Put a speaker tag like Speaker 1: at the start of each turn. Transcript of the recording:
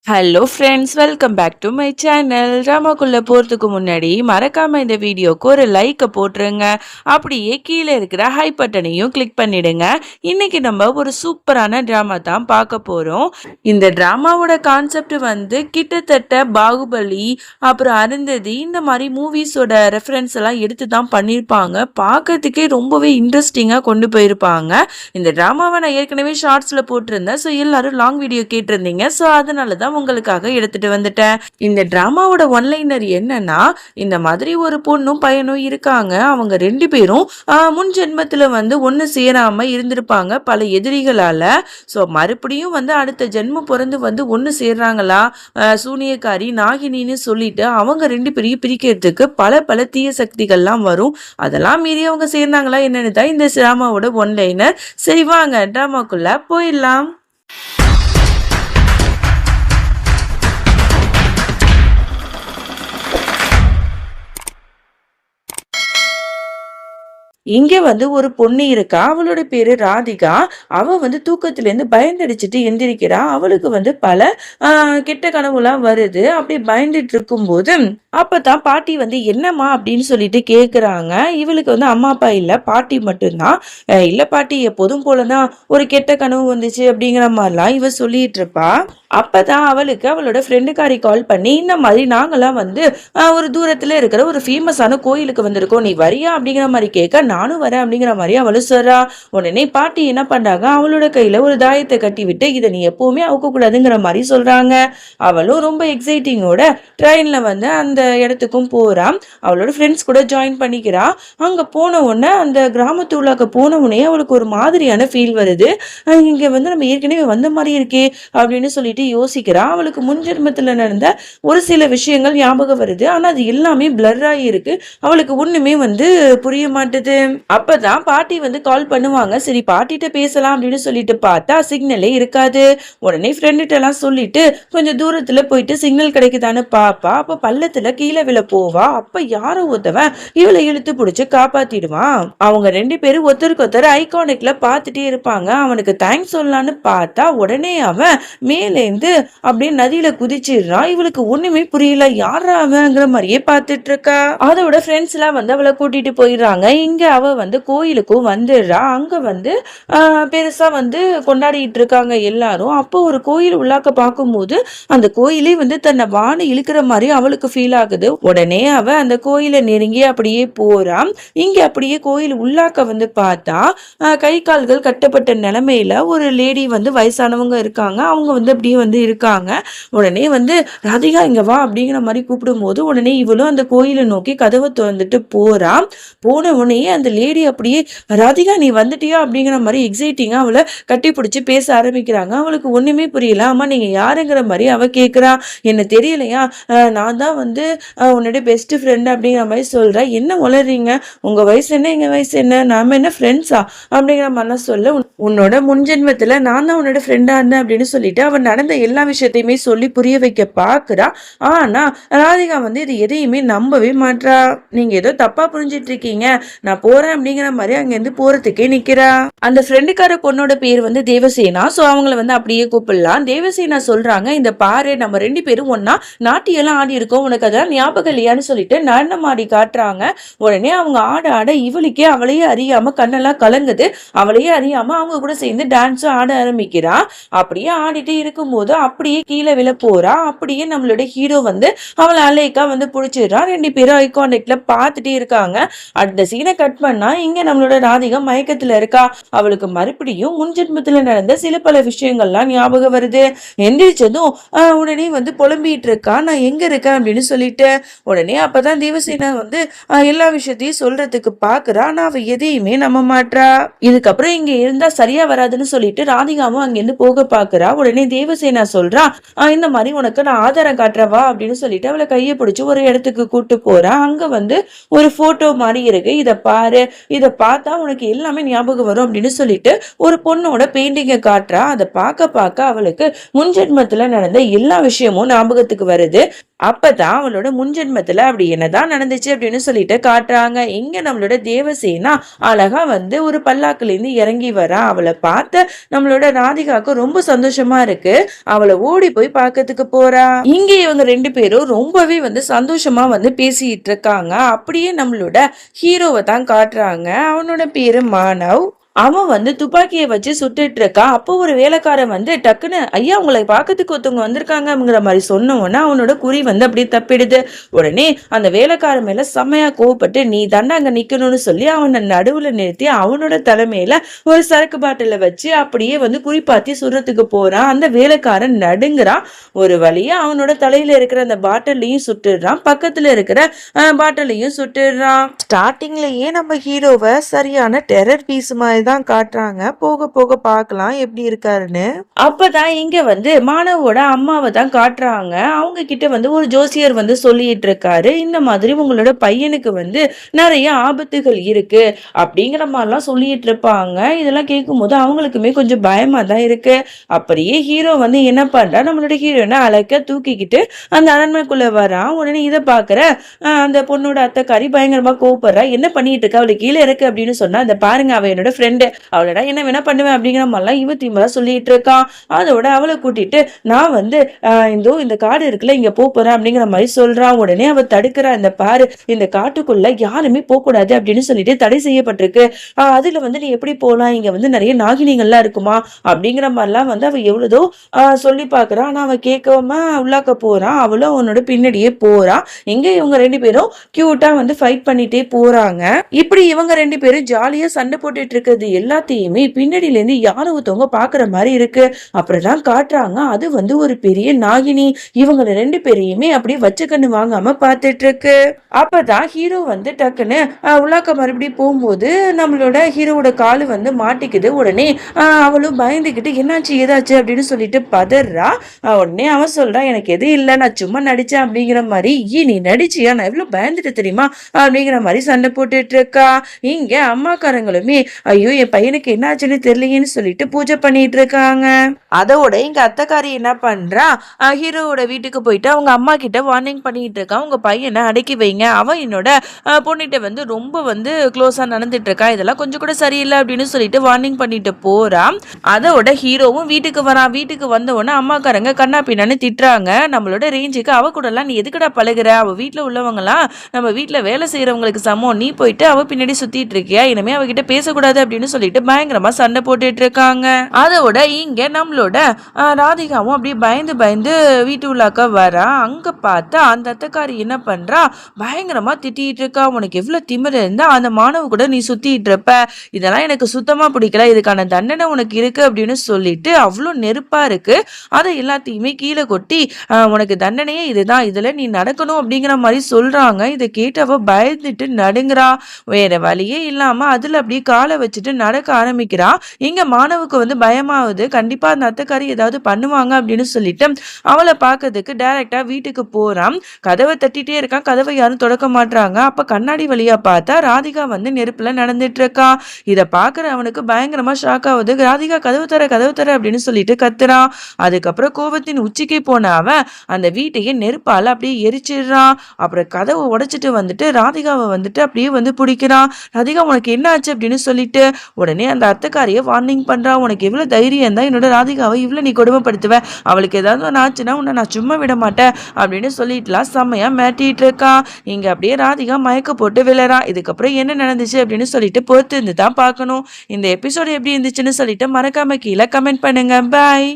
Speaker 1: Hello friends, welcome back to my channel. ட்ராமாக்குள்ளே போகிறதுக்கு முன்னாடி மறக்காமல் இந்த வீடியோக்கு ஒரு லைக்கை போட்டுருங்க. அப்படியே கீழே இருக்கிற ஹை பட்டனையும் கிளிக் பண்ணிடுங்க. இன்னைக்கு நம்ம ஒரு சூப்பரான ட்ராமா தான் பார்க்க போகிறோம். இந்த ட்ராமாவோட கான்செப்ட் வந்து கிட்டத்தட்ட பாகுபலி, அப்புறம் அருந்ததி, இந்த மாதிரி மூவிஸோட ரெஃபரன்ஸ் எல்லாம் எடுத்து தான் பண்ணியிருப்பாங்க. பார்க்கறதுக்கே ரொம்பவே இன்ட்ரெஸ்டிங்காக கொண்டு போயிருப்பாங்க. இந்த ட்ராமாவை நான் ஏற்கனவே ஷார்ட்ஸில் போட்டிருந்தேன். ஸோ எல்லாரும் லாங் வீடியோ கேட்டிருந்தீங்க. ஸோ அதனால தான் உங்களுக்காக எடுத்துட்டு வந்துட்டேன். இந்த டிராமாவோட ஒன்லைனர் என்னன்னா, இந்த மாதிரி ஒரு பொண்ணும் பையனும் இருக்காங்க. அவங்க ரெண்டு பேரும் முன் ஜென்மத்துல வந்து ஒண்ணு சேராம இருந்திருப்பாங்க பல எதிரிகளால. ஸோ மறுபடியும் வந்து அடுத்த ஜென்மம் பிறந்து வந்து ஒண்ணு சேர்றாங்களா, சூனியக்காரி நாகினின்னு சொல்லிட்டு அவங்க ரெண்டு பேரையும் பிரிக்கிறதுக்கு பல பல தீய சக்திகள்லாம் வரும். அதெல்லாம் மீறி அவங்க சேர்ந்தாங்களா என்னன்னு தான் இந்த டிராமாவோட ஒன்லைனர். சரி வாங்க டிராமாக்குள்ள போயிடலாம். இங்க வந்து ஒரு பொண்ணு இருக்கா. அவளோட பேரு ராதிகா. அவ வந்து தூக்கத்துல இருந்து பயந்தடிச்சிட்டு எந்திரிக்கிறா. அவளுக்கு வந்து பல கெட்ட கனவுலாம் வருது. அப்படி பயந்துட்டு இருக்கும்போது அப்பதான் பாட்டி வந்து என்னம்மா அப்படின்னு சொல்லிட்டு கேக்குறாங்க. இவளுக்கு வந்து அம்மா அப்பா இல்ல, பாட்டி மட்டும்தான். இல்ல பாட்டி, எப்போதும் போலதான் ஒரு கெட்ட கனவு வந்துச்சு அப்படிங்கிற மாதிரிலாம் இவ சொல்லிட்டு இருப்பா. அப்பதான் அவளுக்கு அவளோட ஃப்ரெண்டுக்காரி கால் பண்ணி, இந்த மாதிரி நாங்களாம் வந்து ஒரு தூரத்துல இருக்கிற ஒரு ஃபேமஸான கோயிலுக்கு வந்திருக்கோம், நீ வரியா அப்படிங்கிற மாதிரி கேட்க, நானும் வரேன் அப்படிங்கிற மாதிரி அவளும் சொல்றா. உடனே பாட்டி என்ன பண்றாங்க, அவளோட கையில ஒரு தாயத்தை கட்டி விட்டு இதை நீ எப்பவுமே அவுக்க கூடாதுங்கிற மாதிரி சொல்றாங்க. அவளும் ரொம்ப எக்ஸைட்டிங்கோட ட்ரெயின்ல வந்து அந்த இடத்துக்கும் போறா. அவளோட ஃப்ரெண்ட்ஸ் கூட ஜாயின் பண்ணிக்கிறா. அங்க போன உடனே அந்த கிராமத்து உள்ளாக்க போன உடனே அவளுக்கு ஒரு மாதிரியான ஃபீல் வருது. இங்க வந்து நம்ம ஏற்கனவே வந்த மாதிரி இருக்கே அப்படின்னு சொல்லிட்டு யோசிக்கிறா. அவளுக்கு முன்ஜென்மத்துல நடந்த ஒரு சில விஷயங்கள் ஞாபகம் வருது. ஆனா அது எல்லாமே பிளர் ஆகி இருக்கு. அவளுக்கு ஒண்ணுமே வந்து புரிய மாட்டுது. அப்பதான் பாட்டி வந்து கால் பண்ணுவாங்க. சரி பாட்டிட்ட பேசலாம் அப்படின்னு சொல்லிட்டு பார்த்தா சிக்னலே இருக்காது. உடனே ஃப்ரெண்டுகிட்ட எல்லாம் சொல்லிட்டு கொஞ்சம் தூரத்துல போயிட்டு சிக்னல் கிடைக்குதான்னு பாப்பா. அப்ப பள்ளத்துல கீழே விழ போவா. அப்ப யாரோ ஒருத்தவன் இவளை இழுத்து பிடிச்சு காப்பாத்திடுவான். அவங்க ரெண்டு பேரும் ஒருத்தருக்கு ஒருத்தர் ஐகானிக்ல பாத்துட்டே இருப்பாங்க. அவனுக்கு தேங்க்ஸ் சொல்லலான்னு பார்த்தா உடனே அவன் மேலேந்து அப்படியே நதியில குதிச்சிடுறான். இவளுக்கு ஒண்ணுமே புரியல, யாரா அவங்கிற மாதிரியே பார்த்துட்டு இருக்கா. அதோட ஃப்ரெண்ட்ஸ் எல்லாம் வந்து அவளை கூட்டிட்டு போயிடுறாங்க. இங்க அவ வந்து கோயிலுக்கும் வந்துடுறா. அங்க வந்து பெருசா வந்து கொண்டாடிட்டு இருக்காங்க எல்லாரும். அப்போ ஒரு கோயில் உள்ளாக்க பார்க்கும்போது அந்த கோயிலே வந்து தன்னை வான இழுக்கிற மாதிரி அவளுக்கு ஃபீல் ஆகுது. உடனே அவ அந்த கோயிலை நெருங்கி அப்படியே போறான். இங்க அப்படியே கோயில் உள்ளாக்க வந்து பார்த்தா கை கால்கள் கட்டப்பட்ட நிலைமையில ஒரு லேடி வந்து வயசானவங்க இருக்காங்க. அவங்க வந்து அப்படியே வந்து இருக்காங்க. உடனே வந்து ராதிகா இங்க வா அப்படிங்கிற மாதிரி கூப்பிடும் போது உடனே இவளும் அந்த கோயிலை நோக்கி கதவை திறந்துட்டு போறா. போன உடனே அந்த லேடி அப்படியே ராதிகா நீ வந்துட்டியா அப்படிங்கிற மாதிரி எக்ஸைட்டிங்கா அவளை கட்டி பிடிச்சி பேச ஆரம்பிக்கிறாங்க. அவளுக்கு ஒண்ணுமே புரியல. ஆமா நீங்க யாருங்கிற மாதிரி அவ கேட்கிறா. என்ன தெரியலையா, நான் தான் வந்து உன்னோட பெஸ்ட் ஃப்ரெண்ட் அப்படிங்கிற மாதிரி சொல்ற. என்ன உளறீங்க, உங்க வயசு என்ன எங்க வயசு என்ன, நாம என்ன ஃப்ரெண்ட்ஸா அப்படிங்கிற மாதிரிலாம் சொல்ல, உன்னோட முன்ஜென்மத்துல நான் தான் உன்னோட ஃப்ரெண்டா இருந்தேன் அப்படின்னு சொல்லிட்டு அவன் நடந்த எல்லா விஷயத்தையுமே சொல்லி புரிய வைக்க பாக்குறா. ஆனா ராதிகா வந்து இது எதையுமே நம்பவே மாட்றா. நீங்க ஏதோ தப்பா புரிஞ்சிட்டு இருக்கீங்க, நான் போறேன் அப்படிங்கிற மாதிரி அங்கிருந்து போறதுக்கே நிக்கிறா. அந்த ஃப்ரெண்டுக்கார பொண்ணோட பேர் வந்து தேவசேனா. சோ அவங்கள வந்து அப்படியே கூப்பிடலாம். தேவசேனா சொல்றாங்க, இந்த பாரு நம்ம ரெண்டு பேரும் ஒன்னா நாட்டியெல்லாம் ஆடி இருக்கோம், உனக்கு அதான் ஞாபகம் இல்லையான்னு சொல்லிட்டு நடனம் ஆடி காட்டுறாங்க. உடனே அவங்க ஆட ஆட இவளுக்கே அவளையே அறியாம கண்ணெல்லாம் கலங்குது. அவளையே அறியாம அவங்க கூட சேர்ந்து டான்ஸும் ஆட ஆரம்பிக்கிறா. அப்படியே ஆடிட்டு இருக்கும்போது அப்படியே கீழே விழ போறா. அப்படியே நம்மளோட ஹீரோ வந்து அவளை அலேக்கா வந்து பிடிச்சிடுறா. ரெண்டு பேரும் ஐகானிக்ல பார்த்துட்டே இருக்காங்க. அந்த சீனை கட் பண்ணா இங்க நம்மளோட ராதிகா மயக்கத்துல இருக்கா. அவளுக்கு மறுபடியும் முன்ஜென்மத்துல நடந்த சில பல விஷயங்கள்லாம் ஞாபகம் வருது. எந்திரிச்சதும் உடனே வந்து புலம்பிட்டு இருக்கா, நான் எங்க இருக்கேன் அப்படின்னு சொல்லிட்டு. உடனே அப்பதான் தேவசேனா வந்து எல்லா விஷயத்தையும் சொல்றதுக்கு பாக்குறா. ஆனா அவ எதையுமே நம்ப மாட்றா. இதுக்கப்புறம் இங்க இருந்தா சரியா வராதுன்னு சொல்லிட்டு ராதிகாவும் அங்கிருந்து போக பாக்குறா. உடனே தேவசேனா சொல்றா, இந்த மாதிரி உனக்கு நான் ஆதாரம் காட்டுறவா அப்படின்னு சொல்லிட்டு அவளை கையை பிடிச்சு ஒரு இடத்துக்கு கூட்டு போறா. அங்க வந்து ஒரு போட்டோ மாதிரி இருக்கு, இத பாரு, இத பார்த்தா உனக்கு எல்லாமே ஞாபகம் வரும் அப்படின்னு சொல்லிட்டு ஒரு பொண்ணோட பெயிண்டிங்கை காட்டுறா. அதை பார்க்க பார்க்க அவளுக்கு முன்ஜென்மத்துல நடந்த எல்லா விஷயமும் ஞாபகத்துக்கு வருது. அப்பதான் அவளோட முன்ஜென்மத்துல அப்படி என்னதான் நடந்துச்சு அப்படின்னு சொல்லிட்டு காட்டுறாங்க. இங்க நம்மளோட தேவசேனா அழகா வந்து ஒரு பல்லாக்குல இருந்து இறங்கி வரா. அவளை பார்த்து நம்மளோட ராதிகாவுக்கு ரொம்ப சந்தோஷமா இருக்கு. அவளை ஓடி போய் பார்க்கறதுக்கு போறா. இங்க இவங்க ரெண்டு பேரும் ரொம்பவே வந்து சந்தோஷமா வந்து பேசிட்டு இருக்காங்க. அப்படியே நம்மளோட ஹீரோவை தான் காட்டுறாங்க. அவனோட பேரு மானவ். அவன் வந்து துப்பாக்கியை வச்சு சுட்டுட்டு இருக்கான். அப்போ ஒரு வேலைக்காரன் வந்து டக்குன்னு ஐயா உங்களை பார்க்கறதுக்கு ஒருத்தவங்க வந்திருக்காங்கிற மாதிரி சொன்ன உடனே அவனோட குறி வந்து அப்படியே தப்பிடுது. உடனே அந்த வேலைக்காரன் மேல செம்மையா கோவப்பட்டு நீ தாண்டா அங்க நிக்கணும்னு சொல்லி அவனை நடுவுல நிறுத்தி அவனோட தலைமையில ஒரு சரக்கு பாட்டில வச்சு அப்படியே வந்து குறிப்பாத்தி சுடுறதுக்கு போறான். அந்த வேலைக்காரன் நடுங்குறான். ஒரு வழியா அவனோட தலையில இருக்கிற அந்த பாட்டிலையும் சுட்டுடுறான், பக்கத்துல இருக்கிற பாட்டிலையும் சுட்டுடுறான். ஸ்டார்டிங்லயே நம்ம ஹீரோவை சரியான டெரர் பீஸ் மாதிரி தான் காட்டுறாங்க. போக போக பார்க்கலாம் எப்படி இருக்காருன்னு. அப்பதான் இங்க வந்து மாணவோட அம்மாவை தான் காட்டுறாங்க. அவங்க கிட்ட வந்து ஒரு ஜோசியர் வந்து சொல்லிட்டு இருக்காரு, இந்த மாதிரி உங்களோட பையனுக்கு வந்து நிறைய ஆபத்துகள் இருக்கு அப்படிங்கிற மாதிரிலாம் சொல்லிட்டு இருப்பாங்க. இதெல்லாம் கேட்கும் போது அவங்களுக்குமே கொஞ்சம் பயமா தான் இருக்கு. அப்படியே ஹீரோ வந்து என்ன பண்றா, நம்மளோட ஹீரோனை அழைக்க தூக்கிக்கிட்டு அந்த அரண்மனைக்குள்ள வரான். உடனே இதை பாக்குற அந்த பொண்ணோட அத்தைக்காரி பயங்கரமா கோவப்படுறா. என்ன பண்ணிட்டு இருக்கா, அவளுக்கு கீழே இருக்கு அப்படின்னு சொன்னா, அந்த பாருங்க அவ என்னோட ஃப்ரெண்டு, அவளோட என்ன வேணா பண்ணுவேன் அப்படிங்கிற மாதிரிலாம் இவ திமிரா சொல்லிட்டு இருக்கான். அதோட அவளை கூட்டிட்டு நான் வந்து இந்த காடு இருக்குல்ல இங்க போறேன் அப்படிங்கிற மாதிரி சொல்றான். உடனே அவ தடுக்கிறா. இந்த பாரு இந்த காட்டுக்குள்ள யாருமே போக கூடாது அப்படின்னு சொல்லிட்டு தடை செய்யப்பட்டிருக்கு. அதுல வந்து நீ எப்படி போலாம், இங்க வந்து நிறைய நாகினிகள்லாம் இருக்குமா அப்படிங்கிற மாதிரிலாம் வந்து அவ எவ்வளதோ சொல்லி பாக்குறான். ஆனா அவ கேட்காம உள்ளாக்க போறான். அவளும் அவனோட பின்னாடியே போறான். இங்க இவங்க ரெண்டு பேரும் கியூட்டா வந்து ஃபைட் பண்ணிட்டே போறாங்க. இப்படி இவங்க ரெண்டு பேரும் ஜாலியா சண்டை போட்டுட்டு இருக்கிறது எல்லாத்தையுமே பின்னாடியில இருந்து யாரோ ஒருத்தவங்க பாக்குற மாதிரி இருக்கு. அப்புறம் காட்டுறாங்க அது வந்து ஒரு பெரிய நாகினி. இவங்க ரெண்டு பேரையுமே அப்படியே வச்ச கண்ணு வாங்காம பாத்துட்டு இருக்கு. அப்பதான் ஹீரோ வந்து டக்குன்னு உள்ளாக்க மறுபடியும் போகும்போது நம்மளோட ஹீரோவோட காலு வந்து மாட்டிக்குது. உடனே அவளும் பயந்துகிட்டு என்னாச்சு ஏதாச்சு அப்படின்னு சொல்லிட்டு பதறா. உடனே அவன் சொல்றான் எனக்கு எதுவும் இல்லை, நான் சும்மா நடிச்சேன் அப்படிங்கிற மாதிரி. நீ நடிச்சியா, நான் எவ்வளவு பயந்துட்டு தெரியுமா அப்படிங்கிற மாதிரி சண்டை போட்டுட்டு இருக்கா. இங்க அம்மாக்காரங்களுமே ஐயோ என் பையனுக்கு என்னாச்சுன்னு தெரியலையேன்னு சொல்லிட்டு பூஜை பண்ணிட்டு இருக்காங்க. அதோட இங்க அத்தைக்காரி என்ன பண்றா, ஹீரோவோட வீட்டுக்கு போயிட்டு அவங்க அம்மா கிட்ட வார்னிங் பண்ணிட்டு இருக்கான், உங்க பையனை அடக்கி வைங்க, அவன் என்னோட பொண்ணிட்ட வந்து ரொம்ப வந்து க்ளோஸா நடந்துட்டு இருக்கா, இதெல்லாம் கொஞ்சம் கூட சரியில்லை அப்படின்னு சொல்லிட்டு வார்னிங் பண்ணிட்டு போறான். அதோட ஹீரோவும் வீட்டுக்கு வரான். வீட்டுக்கு வந்த உடனே அம்மாக்காரங்க கண்ணா பின்னான்னு திட்டுறாங்க. நம்மளோட ரேஞ்சுக்கு அவ கூட எல்லாம் நீ எதுக்கடா பழகுற, அவ வீட்டுல உள்ளவங்கலாம் நம்ம வீட்டுல வேலை செய்யறவங்களுக்கு சமம், நீ போயிட்டு அவ பின்னாடி சுத்திட்டு இருக்கியா, இனிமே அவகிட்ட பேசக்கூடாது அப்படின்னு சொல்லிட்டு பயங்கரமா சண்டை போட்டுட்டு இருக்காங்க. அதோட இங்க நம்மளோட ராதிகாவும் அப்படியே பயந்து பயந்து வீட்டு உள்ளாக்க வரா. அங்க பார்த்தா அந்த அத்தைக்காரி என்ன பண்றா, பயங்கரமா திட்டிட்டு இருக்கா, உனக்கு எவ்வளவு திமிரு இருந்தா அந்த மாணவ கூட நீ சுத்திட்டு இருப்ப, இதெல்லாம் எனக்கு சுத்தமா பிடிக்கல, இதுக்கான தண்டனை உனக்கு இருக்கு அப்படின்னு சொல்லிட்டு அவ்வளோ நெருப்பா இருக்கு. அதை எல்லாத்தையுமே கீழே கொட்டி உனக்கு தண்டனையே இதுதான், இதுல நீ நடக்கணும் அப்படிங்கிற மாதிரி சொல்றாங்க. இதை கேட்டு அவ பயந்துட்டு நடுங்குறா. வேற வழியே இல்லாம அதுல அப்படியே காலை வச்சுட்டு நடக்க ஆரம்பிக்கிறா. இங்க மாணவுக்கு வந்து பயமாவது, கண்டிப்பா அந்த அத்தைக்காரி ஏதாவது பண்ணுவாங்க அப்படின்னு சொல்லிட்டு அவளை பார்க்கறதுக்கு டைரக்டா வீட்டுக்கு போறான். கதவை தட்டிட்டே இருக்கான், கதவை யாரும் தொடக்க மாட்டாங்க. அப்ப கண்ணாடி வழியா பார்த்தா ராதிகா வந்து நெருப்புல நடந்துட்டு இருக்கா. இதை பாக்குற அவனுக்கு பயங்கரமா ஷாக் ஆகுது. ராதிகா கதவு தர அப்படின்னு சொல்லிட்டு கத்துறான். அதுக்கப்புறம் கோபத்தின் உச்சிக்கு போன அவன் அந்த வீட்டையே நெருப்பால அப்படியே எரிச்சிடுறான். அப்புறம் கதவை உடைச்சிட்டு வந்துட்டு ராதிகாவை வந்துட்டு அப்படியே வந்து பிடிக்கிறான். ராதிகா உனக்கு என்ன ஆச்சு அப்படின்னு சொல்லிட்டு உடனே அந்த அத்தைக்காரிய வார்னிங் பண்றா, உனக்கு எவ்வளவு தைரியம் தான் என்னோட ராதிகாவை இவ்வளவு நீ கொடுமைப்படுத்துவ, அவளுக்கு ஏதாவது ஒன்று ஆச்சுன்னா உன்னை நான் சும்மா விட மாட்டேன் அப்படின்னு சொல்லிட்டுலாம் செம்மையா மிரட்டிட்டு இருக்கான். இங்க அப்படியே ராதிகா மயக்க போட்டு விழறா. இதுக்கப்புறம் என்ன நடந்துச்சு அப்படின்னு சொல்லிட்டு பொறுத்து இருந்து தான் பார்க்கணும். இந்த எபிசோடு எப்படி இருந்துச்சுன்னு சொல்லிட்டு மறக்காம கீழே கமெண்ட் பண்ணுங்க. பாய்.